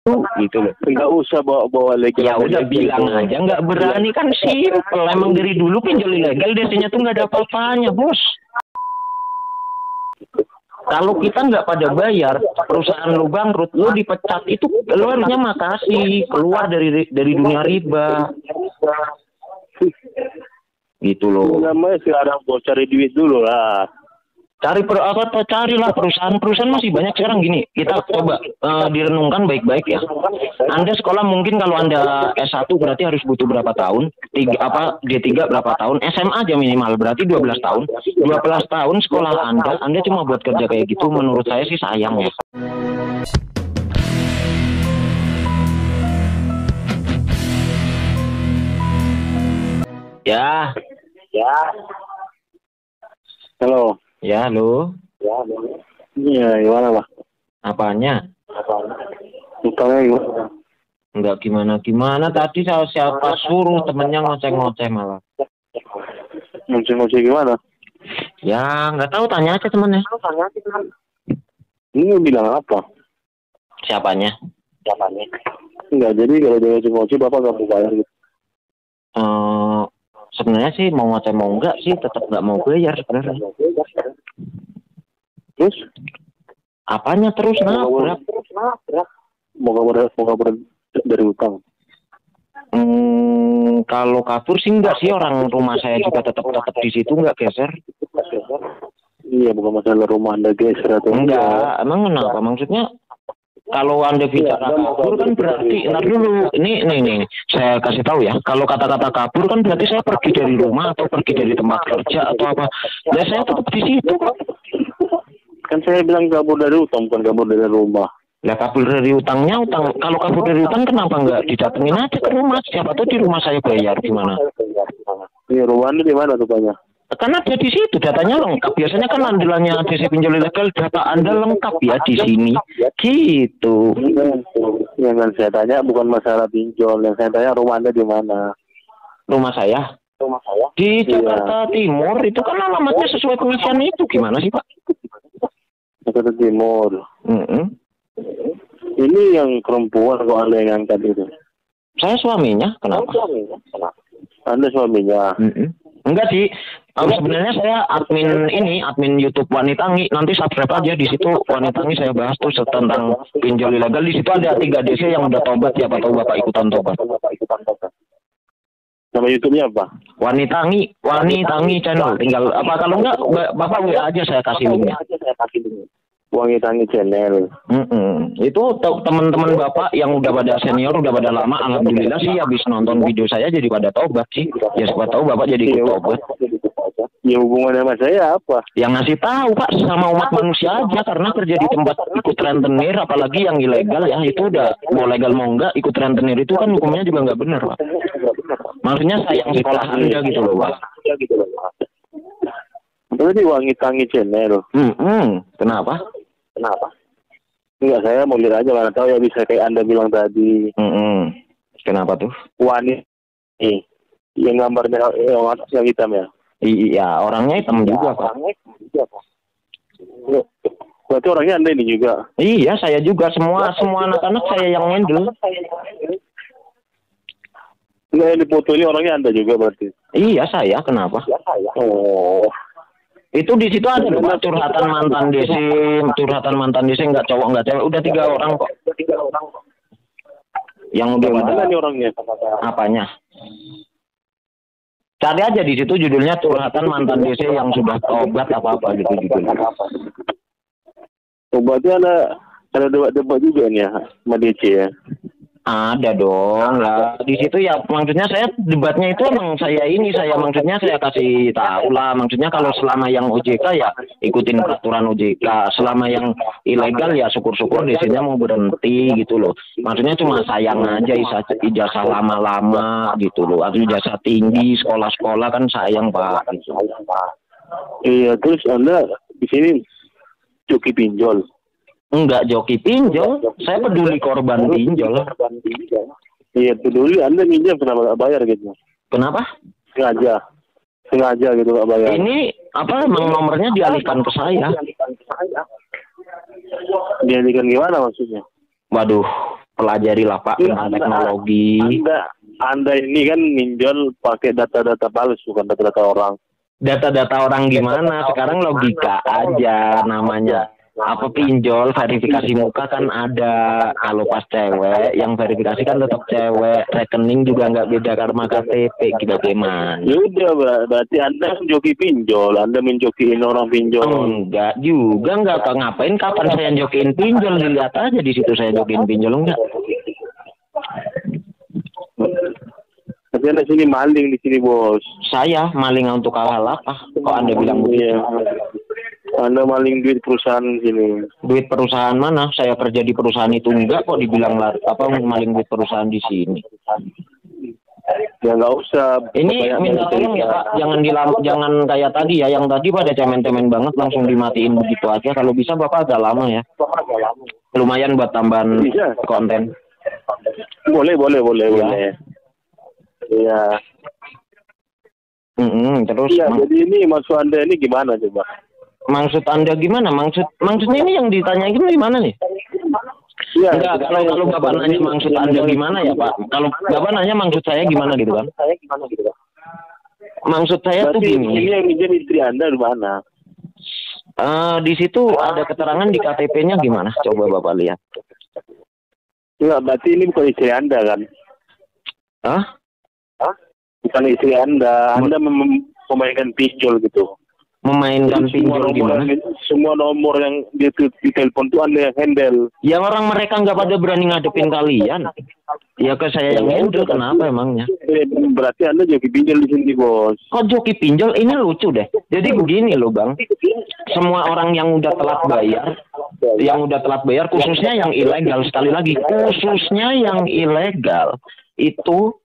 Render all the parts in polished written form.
itu gitu loh. Nggak usah bawa legal. Ya udah bilang aja nggak berani kan simpel. Emang dari dulu pinjol ilegal DC-nya tuh nggak ada apa-apanya bos. Kalau kita nggak pada bayar, perusahaan lu bangkrut, lu dipecat, itu lu harusnya makasih, keluar dari dunia riba. Gitu loh. Namanya sekarang bos cari duit dulu lah. Carilah perusahaan masih banyak sekarang gini. Kita coba direnungkan baik-baik ya. Anda sekolah mungkin kalau Anda S1 berarti harus butuh berapa tahun? D3 berapa tahun? SMA aja minimal berarti 12 tahun. 12 tahun sekolah Anda cuma buat kerja kayak gitu, menurut saya sih sayang ya. Ya. Halo. Ya, halo. Iya, gimana Pak? Apanya? Utangnya gimana? Enggak gimana-gimana. Tadi siapa suruh temennya ngoceh-ngoceh malah. Ngoceh-ngoceh gimana? Ya, nggak tahu, tanya aja temennya. Ini bilang apa? Siapanya? Enggak, jadi kalau dia ngoceh-ngoceh Bapak nggak mau bayar gitu? Sebenarnya sih mau ngoceh mau enggak sih tetap nggak mau bayar sebenarnya. Terus? Apanya terus nabrak? Mau kabur dari utang? Kalau kabur sih enggak sih, orang rumah saya juga tetap di situ, nggak geser. Iya, bukan masalah rumah Anda geser atau enggak. Emang kenapa? Maksudnya kalau Anda bicara kabur kan berarti, ntar dulu, ini saya kasih tahu ya. Kalau kata-kata kabur kan berarti saya pergi dari rumah atau pergi dari tempat kerja atau apa. Ya saya tetap di situ kok. Kan saya bilang kabur dari utang, bukan kabur dari rumah. Lah kabur dari utangnya, kalau kabur dari utang kenapa nggak didatengin aja ke rumah? Siapa tahu di rumah saya bayar gimana? Iya, rumah Anda di mana tuh Pak? Kan ada di situ, datanya lengkap. Biasanya kan andalannya DC pinjol ilegal, data Anda lengkap ya di sini. Gitu. Yang kan saya tanya bukan masalah pinjol, yang saya tanya rumah Anda di mana? Rumah saya? Di Jakarta Timur, itu kan alamatnya sesuai pengisian itu. Gimana sih Pak? Jakarta Timur. Ini yang perempuan kok Anda yang angkat itu? Saya suaminya, kenapa? Anda suaminya? Enggak sih. Sebenarnya saya admin YouTube Wanitangi. Nanti subscribe aja di situ, Wanitangi saya bahas tuh tentang pinjol ilegal. Di situ ada 3 DC yang udah tobat, siapa tahu Bapak ikutan tobat. Nama YouTube-nya apa? Wanitangi channel. Tinggal kalau enggak Bapak WA aja, saya kasih linknya. Wanitangi channel. Itu teman-teman Bapak yang udah pada senior, udah pada lama, alhamdulillah sih habis nonton video saya jadi pada tobat sih. Ya siapa tahu Bapak jadi ikut tobat. Ya hubungannya sama saya apa? Yang ngasih tahu Pak sama umat manusia aja, karena kerja di tempat ikut rentenir, apalagi yang ilegal ya, itu udah mau legal mau enggak ikut rentenir itu kan hukumnya juga nggak benar Pak. Maksudnya sayang sekolah Anda gitu loh Pak. Berarti Wanitangi channel. Kenapa? Enggak, saya mau lihat aja, mana tahu ya bisa kayak Anda bilang tadi. Kenapa tuh? Yang gambarnya yang hitam ya? Iya, orangnya hitam juga Pak. Berarti orangnya Anda ini juga? Iya, saya juga. Semua anak-anak saya yang handle. Nah, yang dipoto ini orangnya Anda juga berarti? Iya, saya. Kenapa? Oh. Itu di situ ada Pak, curhatan mantan DC, nggak cowok nggak cewek, udah 3 orang kok. Yang udah mana nih orangnya? Apanya? Cari aja di situ judulnya curhatan mantan DC yang sudah tobat apa gitu judulnya. Berarti ada debat juga nih ya sama DC ya? Ada dong lah. Di situ ya maksudnya saya debatnya itu emang saya maksudnya saya kasih tahu lah. Maksudnya kalau selama yang OJK ya ikutin peraturan OJK. Selama yang ilegal ya syukur-syukur DC-nya mau berhenti gitu loh. Maksudnya cuma sayang aja ijazah lama-lama gitu loh. Atau ijazah tinggi sekolah-sekolah kan sayang Pak. Iya, terus Anda di sini joki pinjol? Enggak joki pinjol, saya peduli korban pinjol. Iya peduli, Anda minjam kenapa nggak bayar gitu? Kenapa? Sengaja gitu nggak bayar. Ini emang nomornya dialihkan ke saya. Dialihkan gimana maksudnya? Waduh, pelajari lah Pak tentang teknologi. Anda ini kan minjol pakai data-data palsu, bukan data-data orang. Data-data orang gimana? Sekarang logika aja namanya. Apa pinjol, verifikasi muka kan ada. Kalau pas cewek, yang verifikasi kan tetap cewek. Rekening juga nggak beda karena KTP. Bagaimana? Ya udah, berarti Anda joki pinjol. Anda menjokiin orang pinjol. Enggak juga, enggak. Ngapain kapan saya jokiin pinjol? Dilihat aja di situ saya jokiin pinjol, enggak. Tapi Anda sini maling di sini, Bos. Saya maling untuk hal apa? Kok Anda bilang begitu? Anda maling duit perusahaan sini. Duit perusahaan mana? Saya kerja di perusahaan itu enggak kok dibilang maling duit perusahaan di sini. Ya nggak usah. Ini minta tolong ya Pak, jangan kayak tadi ya, yang tadi pada cemen-cemen banget langsung dimatiin begitu aja. Kalau bisa Bapak agak lama ya. Lumayan buat tambahan konten. Boleh. Iya. Terus. Iya, jadi ini maksud Anda ini gimana coba? Maksud Anda gimana? Maksudnya ini yang ditanyain gimana nih? Ya, enggak, kalau Bapak nanya maksud Anda gimana ya Pak? Kalau Bapak nanya maksud saya gimana gitu kan? Maksud saya tuh gini. Ini yang minjem istri Anda di mana? Di situ ada keterangan di KTP-nya gimana? Coba Bapak lihat. Enggak, berarti ini bukan istri Anda kan? Hah? Bukan istri Anda. Anda memainkan pinjol gitu. Memainkan pinjol gimana? Semua nomor yang di telepon itu Anda yang handle. Ya orang mereka nggak pada berani ngadepin kalian. Ya ke saya yang handle, kenapa emangnya? Berarti Anda joki pinjol di sini, Bos. Kok joki pinjol? Ini lucu deh. Jadi begini loh Bang. Semua orang yang udah telat bayar, khususnya yang ilegal, sekali lagi, khususnya yang ilegal, itu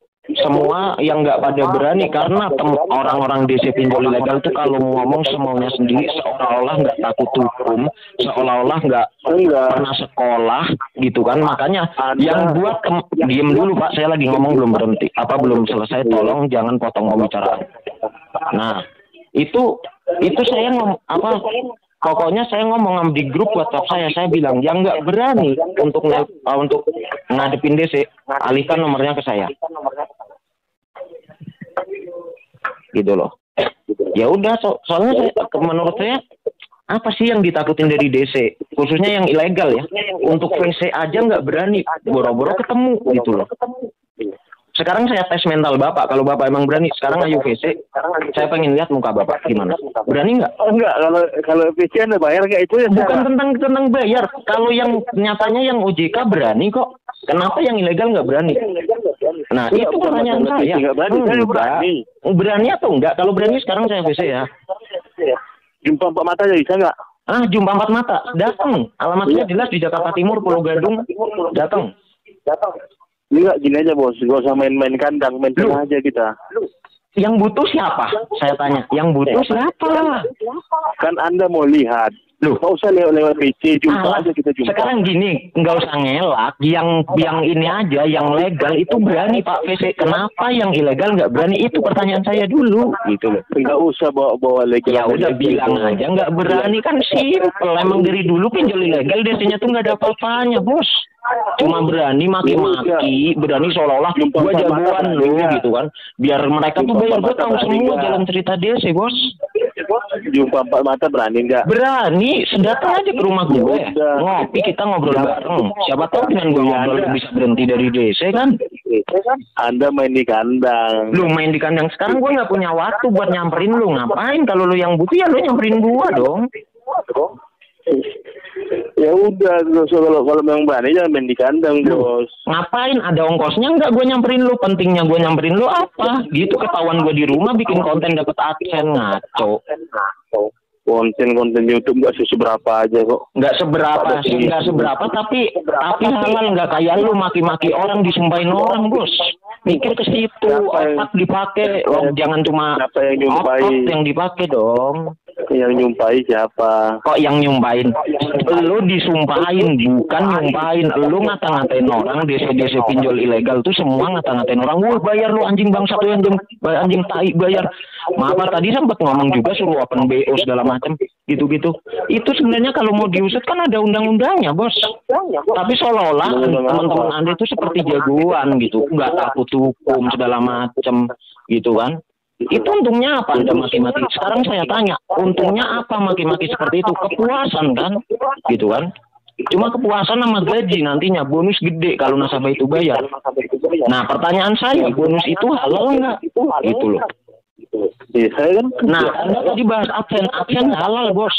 semua yang nggak pada berani karena orang-orang DC pinjol ilegal itu kalau ngomong semaunya sendiri, seolah-olah nggak takut hukum, seolah-olah nggak pernah sekolah gitu kan. Makanya yang buat diem dulu Pak, saya lagi ngomong belum berhenti, belum selesai, tolong jangan potong pembicaraan. Nah itu saya pokoknya saya ngomong di grup WhatsApp saya bilang yang nggak berani untuk ngadepin DC, alihkan nomornya ke saya. Gitu loh. Ya udah, soalnya menurut saya apa sih yang ditakutin dari DC, khususnya yang ilegal ya. Untuk VC aja nggak berani, boro-boro ketemu gitu loh. Sekarang saya tes mental Bapak, kalau Bapak emang berani, sekarang ayo VC, saya pengen lihat muka Bapak gimana. Berani nggak? Enggak, kalau VC Anda bayar nggak itu ya? Bukan tentang bayar. Kalau yang nyatanya yang OJK berani kok. Kenapa yang ilegal nggak berani? Nah itu pertanyaan saya. Berani atau enggak? Kalau berani sekarang saya VC ya. Jumpa empat mata aja bisa nggak? Jumpa empat mata, datang. Alamatnya jelas di Jakarta Timur, Pulau Gadung, datang. Enggak, gini aja Bos, gak usah main-main kandang, main tengah aja kita. Yang butuh siapa? Saya tanya, yang butuh siapa? Kan Anda mau lihat. Loh, nggak usah lewat PC, jumpa aja kita jumpa. Sekarang gini, nggak usah ngelak. Yang ini aja, yang legal itu berani Pak VC. Kenapa yang ilegal nggak berani? Itu pertanyaan saya dulu. Gitu loh. Nggak usah bawa legal. Ya udah bilang aja nggak berani kan simpel. Emang dari dulu pinjol ilegal DC-nya tuh nggak ada apa-apanya Bos. Cuma berani maki-maki, berani seolah-olah gue jagoan lo gitu kan. Biar mereka tuh bayar, gue tahu semua jalan cerita DC Bos. Jumpa empat mata berani nggak? Berani, sedatang aja ke rumah gue. Ngopi, kita ngobrol bareng. Siapa tahu dengan gue ngobrol bisa berhenti dari DC kan? Anda main di kandang. Lu main di kandang, sekarang gue nggak punya waktu buat nyamperin lu. Ngapain? Kalau lu yang butuh ya lu nyamperin gue dong. Ya udah, kalau memang berani jangan main di kandang Bos. Ngapain? Ada ongkosnya nggak gue nyamperin lu? Pentingnya gue nyamperin lu apa? Gitu ketahuan gue di rumah bikin konten dapat adsense, ngaco. Konten YouTube nggak seberapa aja kok. Nggak seberapa tapi halal, nggak kayak lu maki-maki orang, disumpahin orang Bos. Mikir ke situ, otak dipakai, jangan cuma otak yang dipakai dong. Yang nyumpahin siapa? Kok yang nyumpahin? Lu disumpahin, bukan nyumpahin. Lu ngata-ngatain orang, DC pinjol ilegal tuh semua ngata-ngatain orang. Wah bayar lu anjing bangsat, lu anjing tai bayar. Maaf tadi sempat ngomong juga suruh open BO segala macam. gitu-gitu. Itu sebenarnya kalau mau diusut kan ada undang-undangnya, bos. Tapi seolah-olah teman-teman Anda itu seperti jagoan gitu, nggak takut hukum segala macam gitu kan. Itu untungnya apa Anda maki-maki? Sekarang saya tanya, untungnya apa maki-maki seperti itu? Kepuasan kan, gitu kan? Cuma kepuasan sama gaji nantinya, bonus gede kalau nasabah itu bayar. Nah, pertanyaan saya, bonus itu halal nggak? Gitu loh. Ya, saya kan kerja. Nah, Anda tadi bahas absen halal, bos.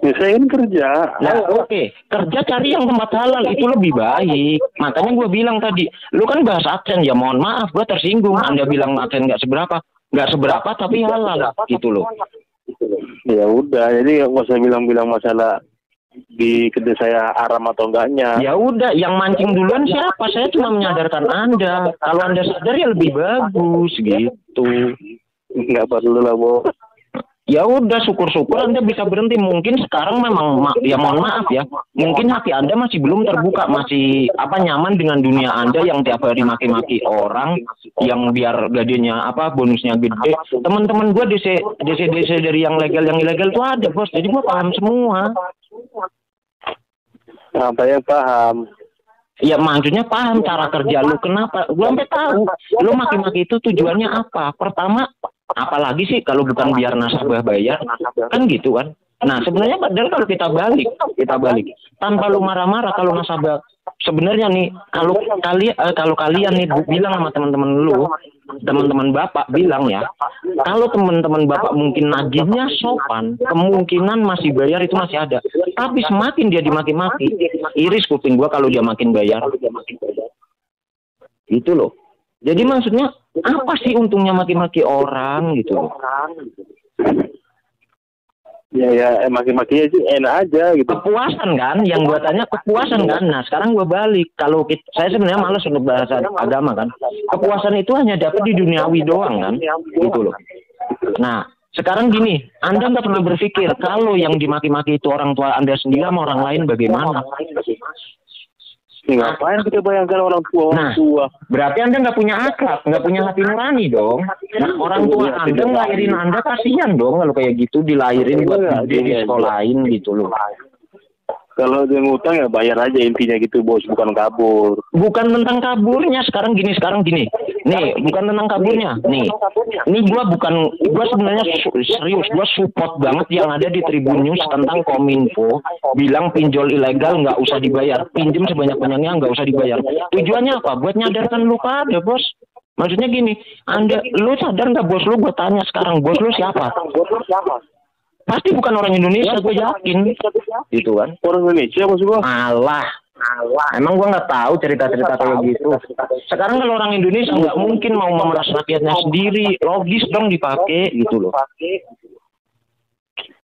Ya, saya kan kerja. Nah, oke. Kerja cari yang tempat halal, itu lebih baik. Makanya gue bilang tadi, lu kan bahas absen, ya mohon maaf, gue tersinggung. Anda bilang absen nggak seberapa tapi halal, gitu loh. Ya udah, jadi nggak usah bilang-bilang masalah di kedai saya haram atau enggaknya. Ya udah, yang mancing duluan siapa? Saya cuma menyadarkan Anda. Kalau Anda sadar ya lebih bagus gitu. Nggak perlu lah, Bos. Ya udah, syukur-syukur Anda bisa berhenti. Mungkin sekarang memang ya mohon maaf ya. Mungkin hati Anda masih belum terbuka, masih nyaman dengan dunia Anda yang tiap hari maki-maki orang yang biar gajinya bonusnya gede. Teman-teman gue DC dari yang legal yang ilegal tuh ada, bos. Jadi gue paham semua. Apa yang paham? Ya maksudnya paham cara kerja lu. Kenapa? Gue sampai tahu. Lu maki-maki itu tujuannya apa? Pertama, apalagi sih kalau bukan biar nasabah bayar, kan gitu kan? Nah sebenarnya padahal kalau kita balik, tanpa lu marah-marah kalau nasabah, sebenarnya nih kalau kalian nih bilang sama teman-teman bapak bilang ya, kalau teman-teman bapak mungkin nagihnya sopan, kemungkinan masih bayar itu masih ada. Tapi semakin dia dimaki-maki, iris kuping gua kalau dia makin bayar. Gitu loh. Jadi maksudnya apa sih untungnya maki-maki orang gitu loh. Ya, maki-makinya sih enak aja gitu. Kepuasan kan, yang gua tanya kepuasan kan. Nah sekarang gua balik, kalau saya sebenarnya malas untuk bahasa agama kan. Kepuasan itu hanya dapat di duniawi doang kan, gitu loh. Nah sekarang gini, Anda nggak pernah berpikir kalau yang dimaki-maki itu orang tua Anda sendiri sama orang lain bagaimana? Ngapain kita bayangkan orang tua? Berarti Anda nggak punya akhlak, nggak punya hati nurani dong. Nah, orang tua Anda ngelahirin Anda, kasihan dong kalau kayak gitu dilahirin buat di sekolahin gitu loh. Kalau dia ngutang ya bayar aja, intinya gitu, bos, bukan kabur. Bukan tentang kaburnya, sekarang gini. Nih, bukan tentang kaburnya. Nih gua sebenarnya serius, gua support banget yang ada di Tribun News tentang Kominfo bilang pinjol ilegal nggak usah dibayar, pinjem sebanyak-banyaknya nggak usah dibayar. Tujuannya apa? Buat nyadarkan lu pada, bos. Maksudnya gini, lu sadar nggak bos lu? Gue tanya sekarang, bos lu siapa? Pasti bukan orang Indonesia, gue yakin. Gitu kan? Orang Indonesia maksud gue? Alah. Emang gue nggak tahu cerita-cerita kayak gitu. Sekarang kalau orang Indonesia nggak mungkin mau memeras rakyatnya sendiri, logis dong dipakai gitu loh.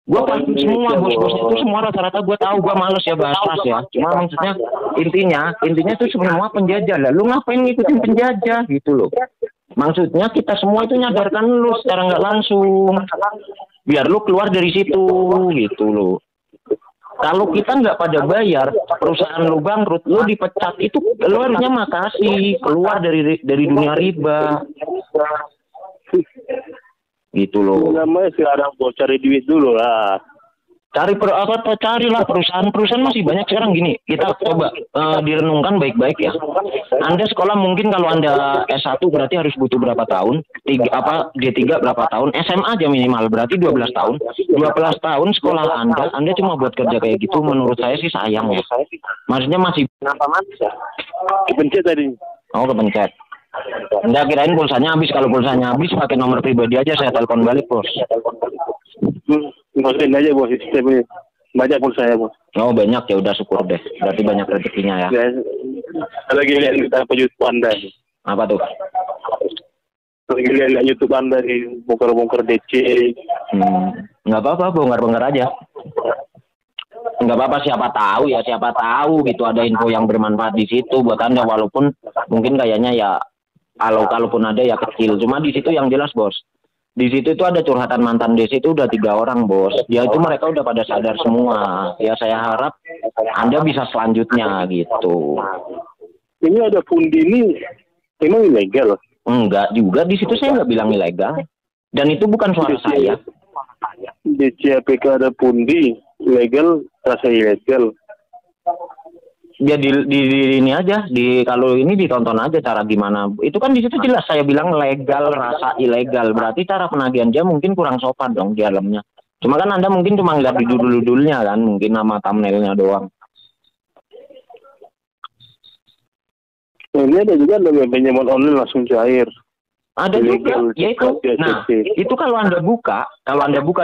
Gue paham semua bos-bos itu semua rata-rata gue tahu. Gue males ya bahas ras ya. Cuma maksudnya intinya itu semua penjajah lah. Lu ngapain ngikutin penjajah gitu loh? Maksudnya kita semua itu nyadarkan lu secara nggak langsung. Biar lu keluar dari situ gitu loh. Kalau kita nggak pada bayar, perusahaan lu bangkrut, lu dipecat, itu lu harusnya makasih, keluar dari dunia riba. Gitu loh. Namanya sekarang bos cari duit dulu lah. Carilah perusahaan masih banyak sekarang. Gini, kita coba direnungkan baik-baik ya. Anda sekolah mungkin kalau Anda S1 berarti harus butuh berapa tahun? D3 berapa tahun? SMA aja minimal berarti 12 tahun. 12 tahun sekolah Anda cuma buat kerja kayak gitu, menurut saya sih sayang ya. Maksudnya masih kepencet tadi. Oh, kepencet. Enggak, kirain pulsanya habis. Kalau pulsanya habis pakai nomor pribadi aja, saya telepon balik, bos. Ngasihin aja bos, sistemnya banyak pulsanya bos. Oh banyak, ya udah syukur deh. Berarti banyak rezekinya ya. Lagi lihat kita apa YouTube Anda. Apa tuh? Lagi lihat YouTube Anda di bongkar-bongkar DC. Nggak apa-apa, bongkar-bongkar aja. Nggak apa-apa, siapa tahu gitu ada info yang bermanfaat di situ buat Anda, walaupun mungkin kayaknya ya kalaupun ada ya kecil. Cuma di situ yang jelas bos. Di situ itu ada curhatan mantan DC itu udah 3 orang bos. Ya itu mereka udah pada sadar semua. Ya saya harap Anda bisa selanjutnya gitu. Ini ada pundi ini emang ilegal? Enggak juga, di situ saya nggak bilang ilegal. Dan itu bukan suara saya. DC APK ada pundi legal rasa ilegal. Ya di ini aja, kalau ini ditonton aja cara gimana. Itu kan di situ jelas saya bilang legal rasa ilegal. Berarti cara penagihan dia mungkin kurang sopan dong di dalamnya. Cuma kan Anda mungkin cuma ngeliat di judul-judulnya kan, mungkin nama thumbnailnya doang. Ini ada juga pinjaman online langsung cair. Ada juga, ya itu. Nah, itu kalau Anda buka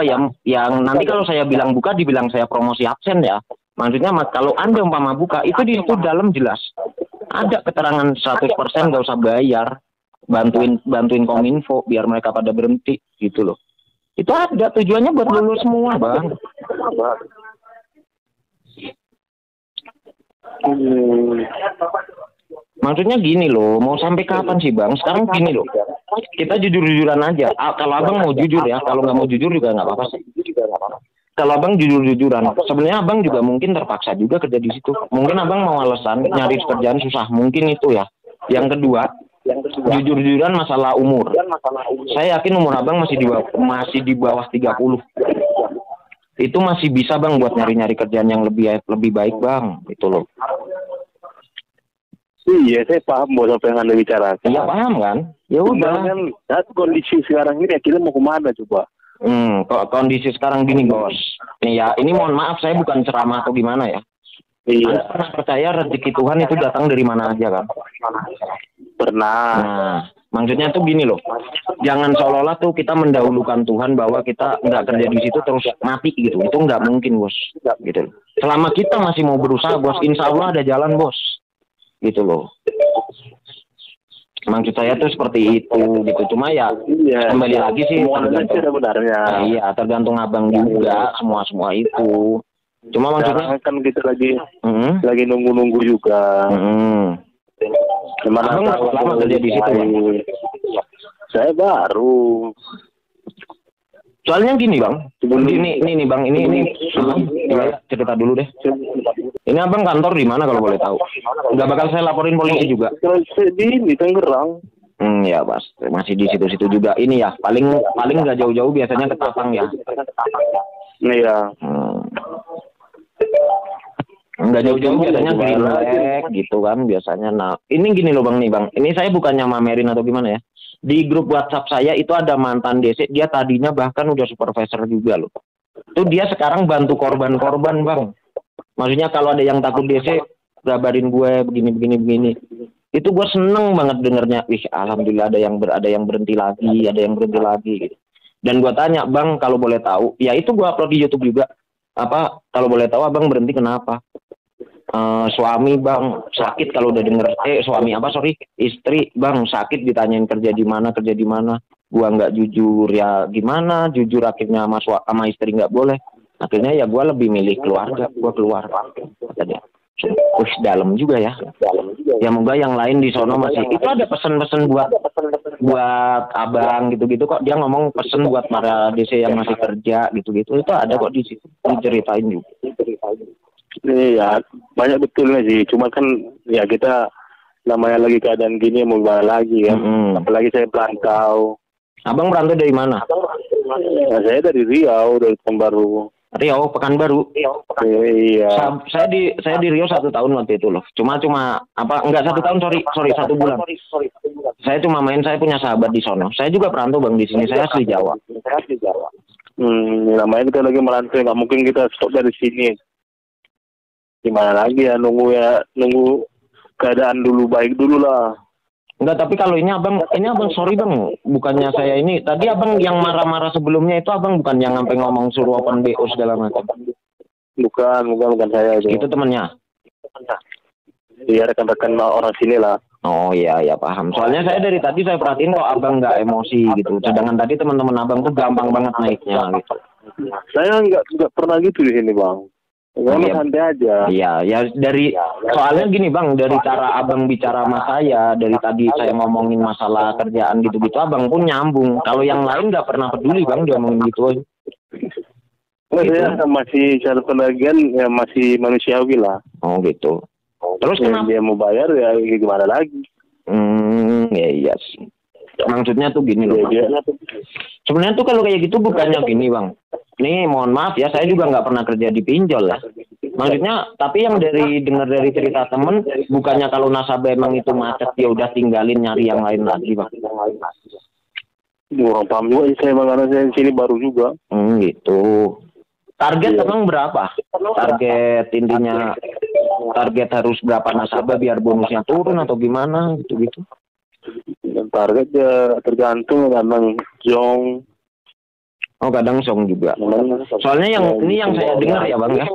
yang nanti kalau saya bilang buka dibilang saya promosi absen ya. Maksudnya kalau Anda umpama buka itu di situ dalam jelas ada keterangan 100% nggak usah bayar, bantuin Kominfo biar mereka pada berhenti gitu loh. Itu ada tujuannya buat lulus semua, Bang. Maksudnya gini loh, mau sampai kapan sih Bang? Sekarang gini loh, kita jujur-jujuran aja. Kalau Abang mau jujur ya, kalau nggak mau jujur juga nggak apa-apa sih. Kalau Abang jujur-jujuran, sebenarnya Abang juga mungkin terpaksa juga kerja di situ. Mungkin Abang mau alasan nyari pekerjaan susah, mungkin itu ya. Yang kedua, jujur-jujuran masalah umur. Saya yakin umur Abang masih di bawah 30. Itu masih bisa Bang buat nyari-nyari kerjaan yang lebih baik Bang, itu loh. Iya, saya paham bos apa yang Anda bicarakan. Iya paham kan? Ya udah. Kan saat kondisi sekarang ini kita mau kemana coba? Kondisi sekarang gini bos. Ya ini mohon maaf saya bukan ceramah atau gimana ya. Iya. Anda pernah percaya rezeki Tuhan itu datang dari mana aja kan? Pernah. Nah, maksudnya tuh gini loh. Jangan seolah-olah tuh kita mendahulukan Tuhan bahwa kita nggak kerja di situ terus mati gitu. Itu nggak mungkin bos. Gitu. Selama kita masih mau berusaha bos, insya Allah ada jalan bos. Gitu loh. Maksud saya tuh seperti itu gitu. Cuma ya kembali lagi sih tergantung Abang juga semua itu. Cuma maksudnya kan kita lagi nunggu juga. Abang lama kerja di situ Bang? Saya baru. Soalnya gini Bang, ini Bang, ini cerita dulu deh. Ini Abang kantor di mana kalau boleh tahu? Nggak bakal saya laporin polisi juga. Di Tangerang. Ya pas, masih di situ-situ juga. Ini ya, paling nggak jauh-jauh biasanya ke Tapang ya. Iya. Nggak jauh-jauh biasanya Green Lake gitu kan biasanya. Nah, ini gini loh Bang nih Bang. Ini saya bukannya mamerin atau gimana ya. Di grup WhatsApp saya itu ada mantan DC, dia tadinya bahkan udah supervisor juga loh. Itu dia sekarang bantu korban-korban Bang. Maksudnya kalau ada yang takut DC, kabarin gue begini. Itu gue seneng banget dengernya. Wih, alhamdulillah ada yang berhenti lagi gitu. Dan gue tanya, Bang, kalau boleh tahu, ya itu gue upload di YouTube juga. Kalau boleh tahu Abang berhenti kenapa? Suami Bang sakit kalau udah denger istri Bang sakit ditanyain kerja di mana gua nggak jujur ya gimana jujur akhirnya sama istri nggak boleh akhirnya ya gua lebih milih keluarga gua keluar katanya. Dalam juga ya moga yang lain di sono masih itu ada pesan-pesan buat Abang gitu-gitu kok dia ngomong pesen buat para DC yang masih kerja gitu-gitu itu ada kok di situ diceritain juga. Iya, banyak betulnya sih. Cuma kan ya kita namanya lagi keadaan gini mau gimana lagi kan. Apalagi saya perantau. Abang merantau dari mana? Ya, saya dari Riau, dari Pekanbaru. Iya. Saya di Riau 1 tahun waktu itu loh. Cuma enggak 1 tahun sorry 1 bulan. Saya cuma saya punya sahabat di sono. Saya juga perantau Bang di sini. Saya asli Jawa. Namanya kita lagi merantau nggak mungkin kita stop dari sini. Gimana lagi ya nunggu keadaan dulu baik dulu lah. Enggak, tapi kalau ini abang sorry Bang, bukannya saya ini tadi Abang yang marah-marah sebelumnya itu Abang bukan yang sampai ngomong suruh open BO segala macam. Bukan saya itu. Itu temannya. Iya rekan-rekan orang sini lah. Oh iya paham. Soalnya saya dari tadi saya perhatiin kok Abang nggak emosi gitu. Sedangkan tadi teman-teman Abang tuh gampang banget naiknya gitu. Saya nggak pernah gitu di sini Bang. Santai aja. Iya, soalnya gini Bang, dari cara Abang bicara sama saya, dari tadi saya ngomongin masalah kerjaan gitu-gitu, Abang pun nyambung. Kalau yang lain nggak pernah peduli Bang, dia ngomongin gitu aja. Saya masih cara penagihan ya masih manusiawi lah. Oh gitu. Terus kenapa dia mau bayar ya gimana lagi? Iya sih. Maksudnya tuh gini loh. Sebenarnya tuh kalau kayak gitu bukannya gini Bang. nih mohon maaf ya, saya juga nggak pernah kerja di pinjol ya. Maksudnya, tapi yang dengar dari cerita temen, bukannya kalau nasabah emang itu macet, dia udah tinggalin nyari yang lain lagi, Bang. Kurang paham juga saya, Bang, karena saya di sini baru juga. Gitu. Target emang berapa? Target intinya, target harus berapa nasabah biar bonusnya turun atau gimana gitu-gitu? Target ya tergantung, kadang jong. Oh, kadang song juga. Soalnya yang saya dengar ya, Bang ya.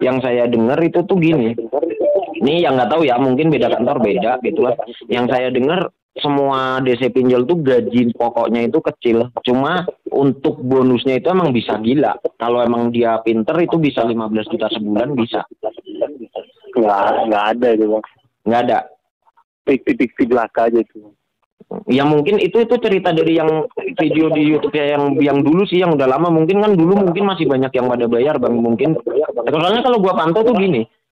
Yang saya dengar itu tuh gini. Ini yang nggak tahu ya, mungkin beda kantor beda gitu lah. Yang saya dengar semua DC pinjol tuh gaji pokoknya itu kecil. Cuma untuk bonusnya itu emang bisa gila. Kalau emang dia pinter itu bisa 15 juta sebulan bisa. Nggak ada itu, Bang. Nggak ada. Fiktif belaka aja itu. Ya mungkin itu cerita dari yang video di YouTube ya, yang dulu sih, yang udah lama. Mungkin kan dulu mungkin masih banyak yang pada bayar, Bang, mungkin. Soalnya kalau gua pantau tuh gini,